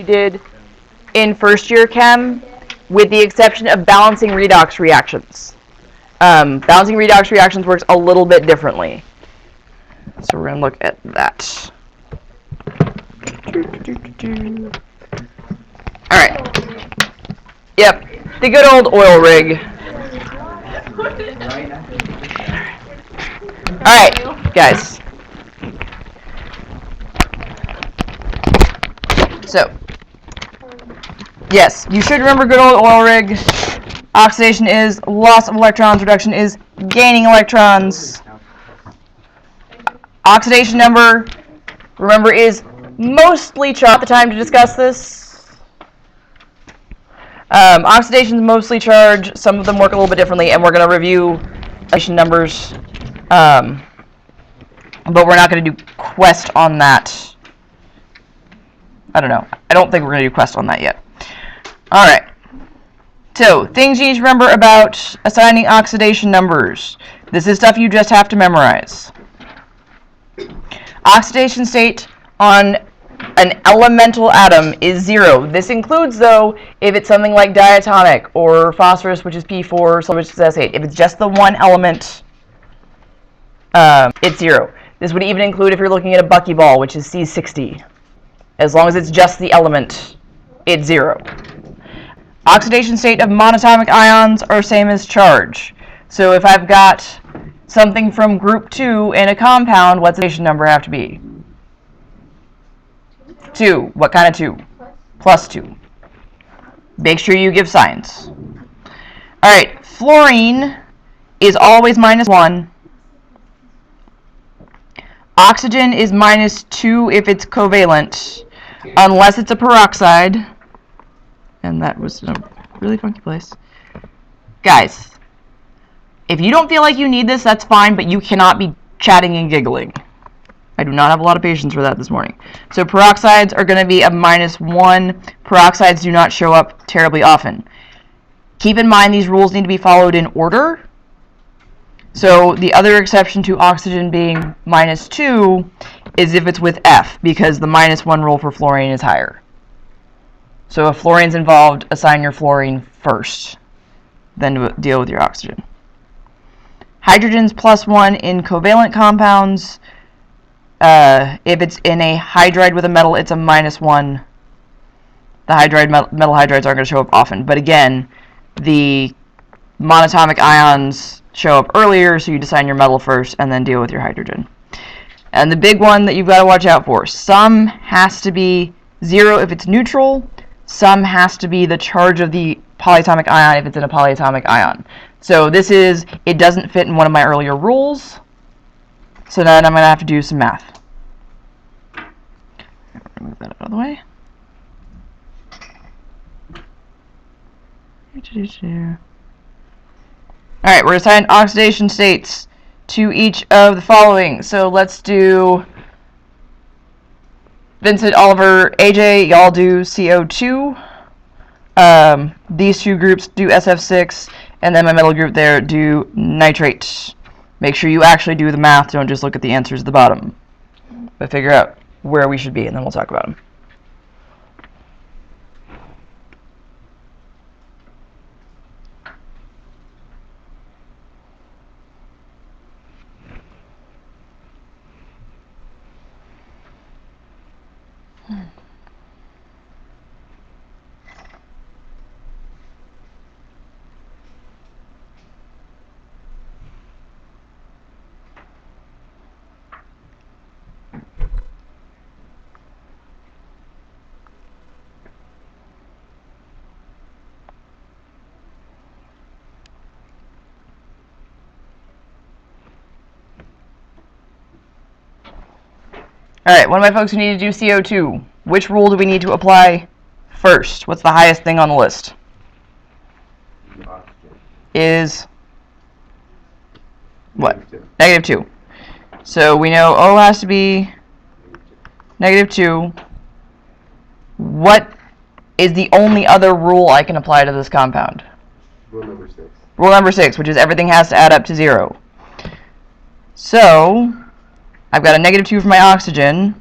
you did in first year chem, with the exception of balancing redox reactions. Balancing redox reactions works a little bit differently. So we're going to look at that. Alright. Yep, the good old oil rig. Alright, guys. So, yes, you should remember good old oil rig. Oxidation is loss of electrons, reduction is gaining electrons. Oxidation number, remember, is mostly charged. The time to discuss this. Oxidation is mostly charged. Some of them work a little bit differently, and we're going to review oxidation numbers. But we're not going to do quest on that. I don't know. I don't think we're going to do quest on that yet. All right. So, things you need to remember about assigning oxidation numbers. This is stuff you just have to memorize. Oxidation state on an elemental atom is 0. This includes, though, if it's something like diatomic or phosphorus, which is P4, sulfur, which is S8. If it's just the one element, it's 0. This would even include if you're looking at a buckyball, which is C60. As long as it's just the element, it's 0. Oxidation state of monatomic ions are same as charge. So if I've got something from group 2 in a compound, what's the oxidation number have to be? 2. What kind of 2? Plus 2. Make sure you give signs. Alright, fluorine is always -1. Oxygen is -2 if it's covalent, unless it's a peroxide. And that was a really funky place. Guys, if you don't feel like you need this, that's fine, but you cannot be chatting and giggling. I do not have a lot of patience for that this morning. So peroxides are going to be a -1. Peroxides do not show up terribly often. Keep in mind these rules need to be followed in order. So the other exception to oxygen being -2 is if it's with F, because the -1 rule for fluorine is higher. So if fluorine's involved, assign your fluorine first, then deal with your oxygen. Hydrogen's +1 in covalent compounds. If it's in a hydride with a metal, it's a -1. The metal hydrides aren't going to show up often. But again, the monatomic ions show up earlier, so you assign your metal first and then deal with your hydrogen. And the big one that you've got to watch out for, some has to be 0 if it's neutral, some has to be the charge of the polyatomic ion if it's in a polyatomic ion. So this is, it doesn't fit in one of my earlier rules, so then I'm going to have to do some math. Move that out of the way. Alright, we're going to assign oxidation states to each of the following. So let's do Vincent, Oliver, AJ, y'all do CO2. These two groups do SF6, and then my middle group there do nitrate. Make sure you actually do the math, don't just look at the answers at the bottom. But figure out where we should be, and then we'll talk about them. Alright, one of my folks who need to do CO2. Which rule do we need to apply first? What's the highest thing on the list? Is what? -2. So we know O has to be -2. What is the only other rule I can apply to this compound? Rule number 6. Rule number 6, which is everything has to add up to 0. So I've got a -2 for my oxygen,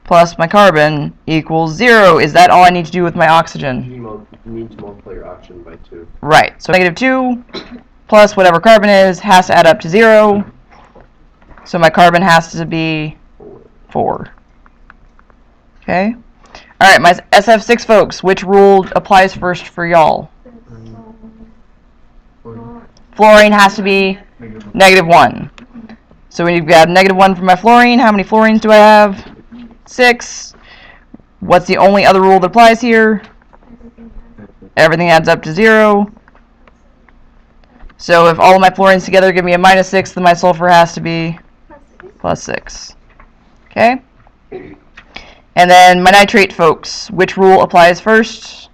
plus my carbon equals 0. Is that all I need to do with my oxygen? You need to multiply your oxygen by 2. Right. So negative 2 plus whatever carbon is has to add up to 0. So my carbon has to be 4. Okay. All right, my SF6 folks, which rule applies first for y'all? Fluorine has to be negative 1. So we've got negative 1 for my fluorine. How many fluorines do I have? 6. What's the only other rule that applies here? Everything adds up to 0. So if all of my fluorines together give me a minus 6, then my sulfur has to be plus 6. Okay? And then my nitrate folks, which rule applies first?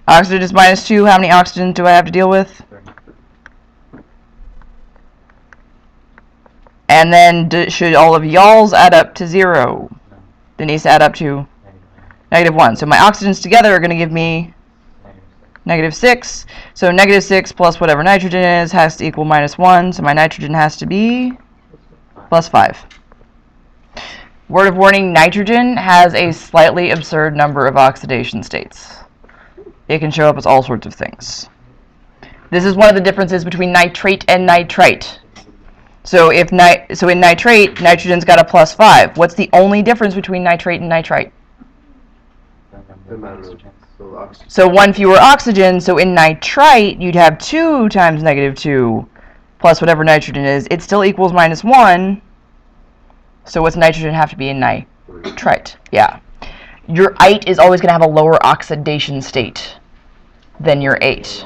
Oxygen is minus 2. How many oxygens do I have to deal with? And then should all of y'all's add up to 0? It needs to add up to negative 1. So my oxygens together are going to give me negative 6. So negative 6 plus whatever nitrogen is has to equal minus 1. So my nitrogen has to be plus 5. Word of warning, nitrogen has a slightly absurd number of oxidation states. It can show up as all sorts of things. This is one of the differences between nitrate and nitrite. So in nitrate, nitrogen's got a plus 5. What's the only difference between nitrate and nitrite? So one fewer oxygen. So in nitrite, you'd have 2 times negative 2 plus whatever nitrogen is. It still equals minus 1. So what's nitrogen have to be in nitrite? Yeah. Your ite is always going to have a lower oxidation state than your ate.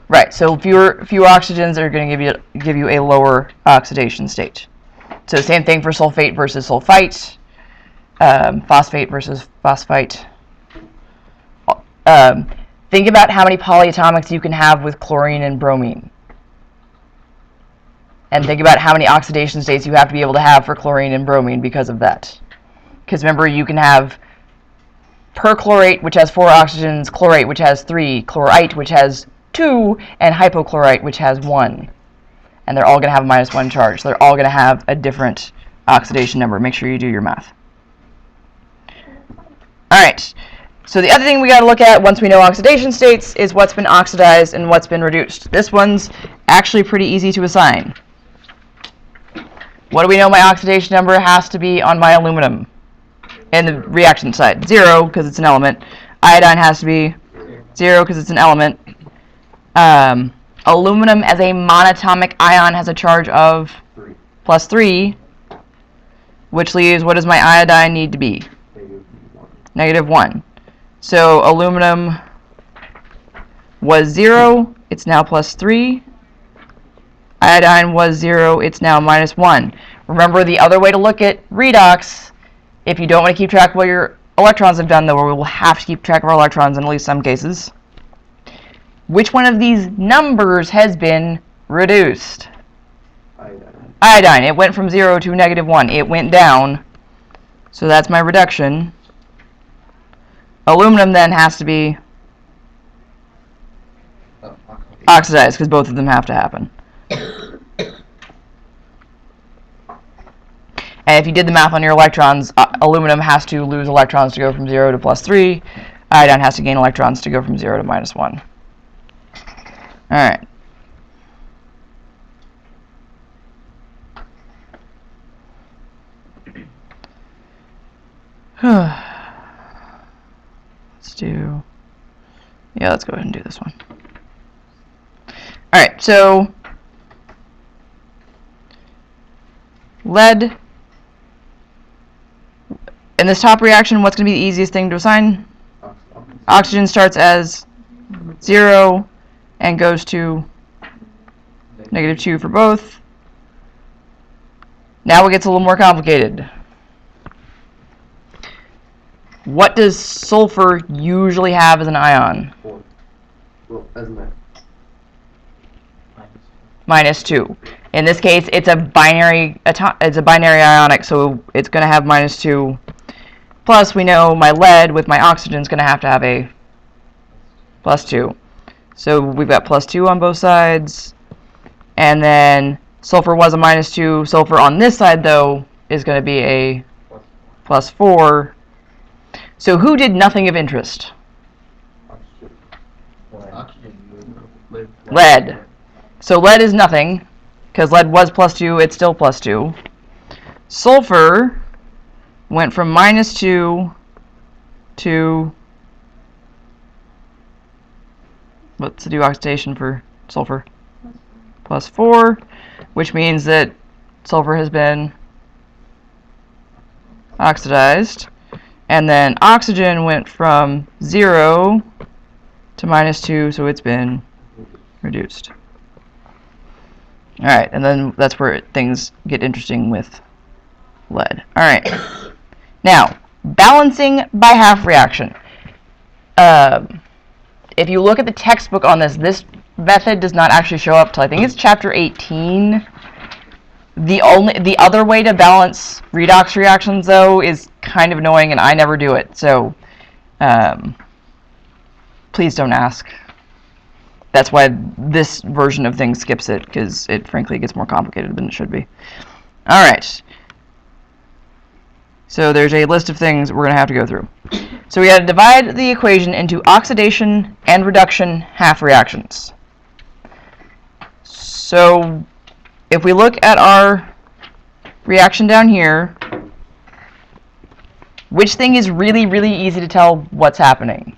Right, so fewer oxygens are going to give you a lower oxidation state. So same thing for sulfate versus sulfite, phosphate versus phosphite. Think about how many polyatomics you can have with chlorine and bromine. And think about how many oxidation states you have to be able to have for chlorine and bromine because of that. Because remember, you can have perchlorate, which has 4 oxygens, chlorate, which has 3, chlorite, which has 2, and hypochlorite, which has 1. And they're all going to have a minus 1 charge. So they're all going to have a different oxidation number. Make sure you do your math. All right. So the other thing we got to look at once we know oxidation states is what's been oxidized and what's been reduced. This one's actually pretty easy to assign. What do we know my oxidation number has to be on my aluminum? And the reaction side, 0 because it's an element. Iodine has to be 0 because it's an element. Aluminum as a monatomic ion has a charge of plus 3, which leaves, what does my iodine need to be? Negative 1. So aluminum was 0, it's now plus 3. Iodine was 0, it's now minus 1. Remember, the other way to look at redox, if you don't want to keep track of what your electrons have done, though, we will have to keep track of our electrons in at least some cases. Which one of these numbers has been reduced? Iodine. Iodine. It went from 0 to negative 1. It went down. So that's my reduction. Aluminum then has to be oxidized because both of them have to happen. And if you did the math on your electrons, aluminum has to lose electrons to go from 0 to plus 3. Iodine has to gain electrons to go from 0 to minus 1. All right. Let's go ahead and do this one. All right, so lead. In this top reaction, what's going to be the easiest thing to assign? Oxygen starts as 0 and goes to negative 2 for both. Now it gets a little more complicated. What does sulfur usually have as an ion? Well, as an ion. Minus 2. In this case, it's a binary ionic, so it's going to have minus 2. Plus, we know my lead with my oxygen is going to have a plus 2. So we've got plus 2 on both sides. And then Sulfur was a -2. Sulfur on this side, though, is going to be a +4. So who did nothing of interest? Lead. So lead is nothing, because lead was +2, it's still +2. Sulfur went from -2 to, let's do oxidation for sulfur, +4, which means that sulfur has been oxidized. And then oxygen went from 0 to -2, so it's been reduced. Alright, and then that's where things get interesting with lead. Alright. Now, balancing by half reaction. If you look at the textbook on this method does not actually show up till I think it's chapter 18. The other way to balance redox reactions, though, is kind of annoying, and I never do it. So, please don't ask. That's why this version of things skips it, because it frankly gets more complicated than it should be. All right. So there's a list of things we're going to have to go through. So we got to divide the equation into oxidation and reduction half reactions. So if we look at our reaction down here, which thing is really, really easy to tell what's happening?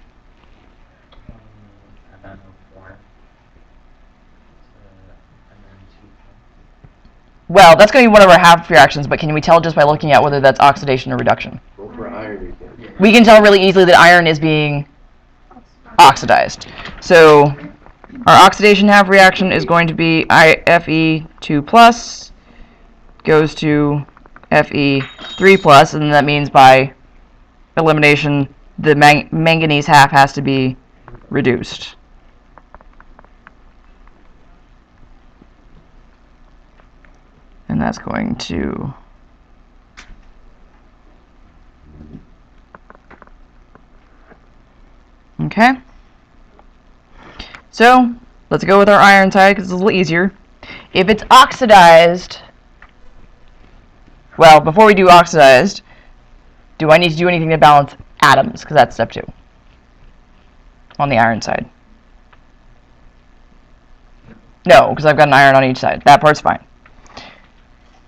Well, that's going to be one of our half reactions, but can we tell just by looking at whether that's oxidation or reduction? Well, for iron, you can. We can tell really easily that iron is being oxidized. So our oxidation half reaction is going to be Fe2+ goes to Fe3+, and that means by elimination the manganese half has to be reduced. And that's going to okay. So let's go with our iron side because it's a little easier. If it's oxidized, well, before we do oxidized, do I need to do anything to balance atoms? Because that's step 2 on the iron side. No, because I've got an iron on each side. That part's fine.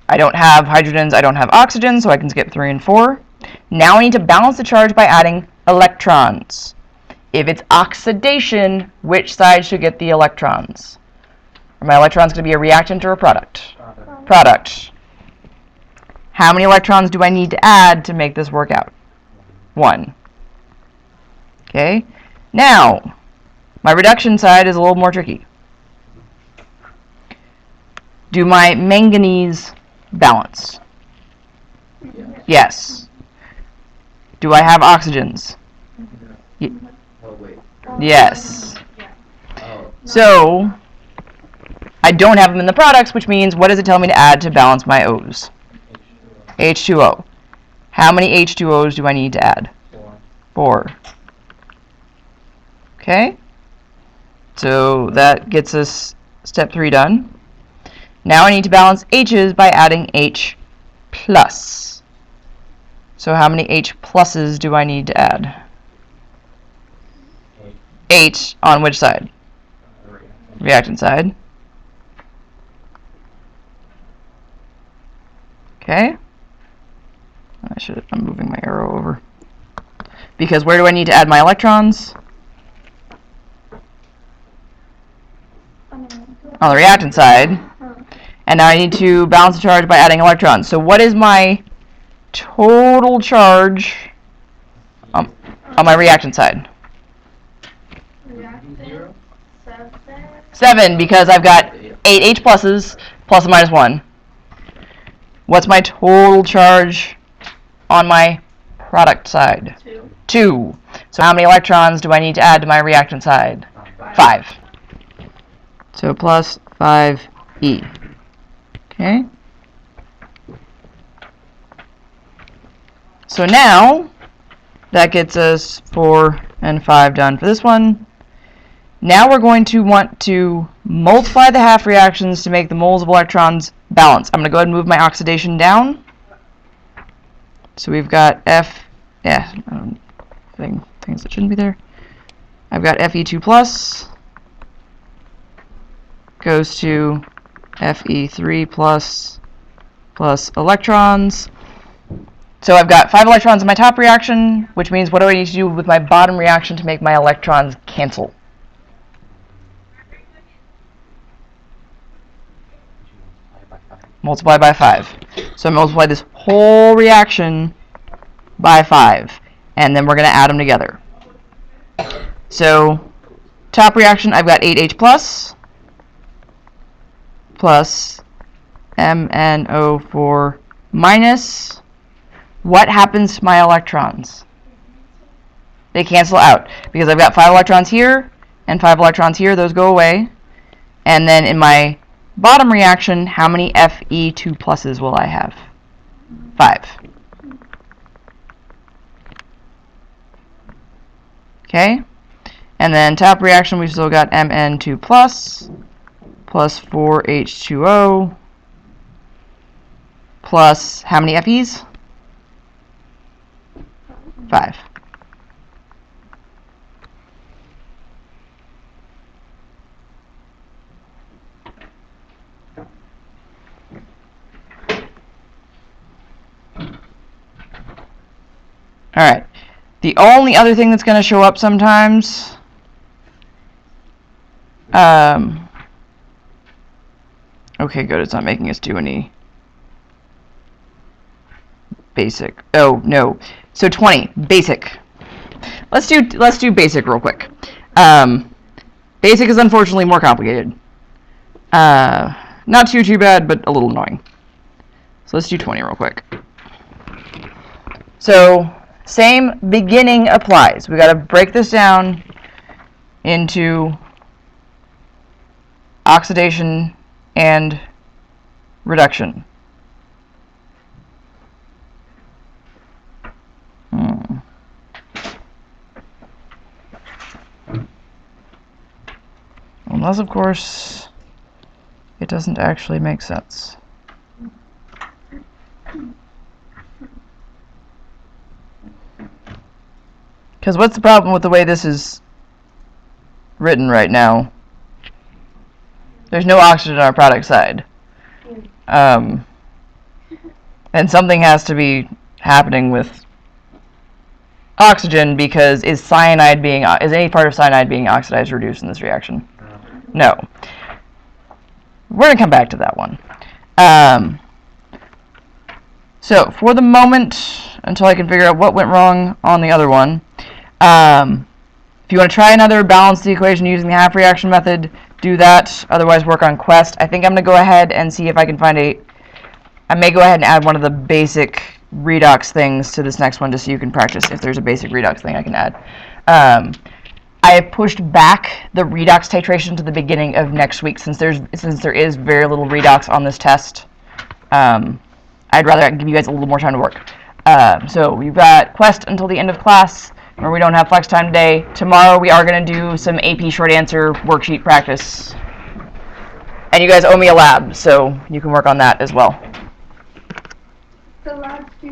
I don't have hydrogens, I don't have oxygen, so I can skip 3 and 4. Now I need to balance the charge by adding electrons. If it's oxidation, which side should get the electrons? Are my electrons going to be a reactant or a product? Product. How many electrons do I need to add to make this work out? 1. Okay. Now, my reduction side is a little more tricky. Do my manganese balance? Yes. Do I have oxygens? Oh, wait. Yes. Oh. So, I don't have them in the products, which means what does it tell me to add to balance my O's? H2O. How many H2Os do I need to add? 4. Okay. So that gets us step 3 done. Now I need to balance H's by adding H+. So how many H pluses do I need to add? 8 on which side? Reactant side. Okay. I'm moving my arrow over. Because where do I need to add my electrons? On the reactant side. And now I need to balance the charge by adding electrons. So what is my total charge on my reactant side? 7, because I've got 8 H pluses plus and minus 1. What's my total charge on my product side? 2. So how many electrons do I need to add to my reactant side? 5. So plus 5E. Okay. So now that gets us 4 and 5 done for this one. Now we're going to want to multiply the half reactions to make the moles of electrons balance. I'm going to go ahead and move my oxidation down. So we've got things that shouldn't be there. I've got Fe2 plus goes to Fe3 plus electrons. So I've got 5 electrons in my top reaction, which means what do I need to do with my bottom reaction to make my electrons cancel? Multiply by 5. So I multiply this whole reaction by 5, and then we're going to add them together. So top reaction, I've got 8H plus MnO4 minus. What happens to my electrons? They cancel out because I've got 5 electrons here and 5 electrons here. Those go away. And then in my bottom reaction, how many Fe2 pluses will I have? 5. Okay. And then top reaction, we've still got Mn2 plus 4H2O plus how many Fe's? 5. All right. The only other thing that's going to show up sometimes, okay, good. It's not making us do any basic. Oh no. So 20 basic. Let's do basic real quick. Basic is unfortunately more complicated. Not too bad, but a little annoying. So let's do 20 real quick. So same beginning applies. We got to break this down into oxidation and reduction. Unless, of course, it doesn't actually make sense. Because what's the problem with the way this is written right now? There's no oxygen on our product side. And something has to be happening with oxygen, because is any part of cyanide being oxidized or reduced in this reaction? No. We're going to come back to that one. So for the moment, until I can figure out what went wrong on the other one, if you want to try another, balance the equation using the half reaction method, do that. Otherwise, work on Quest. I think I'm going to go ahead and see if I can find I may go ahead and add one of the basic redox things to this next one, just so you can practice if there's a basic redox thing I can add. I have pushed back the redox titration to the beginning of next week since there is very little redox on this test. I'd rather give you guys a little more time to work. So we've got Quest until the end of class, where we don't have flex time today. Tomorrow we are going to do some AP short answer worksheet practice. And you guys owe me a lab, so you can work on that as well. The lab's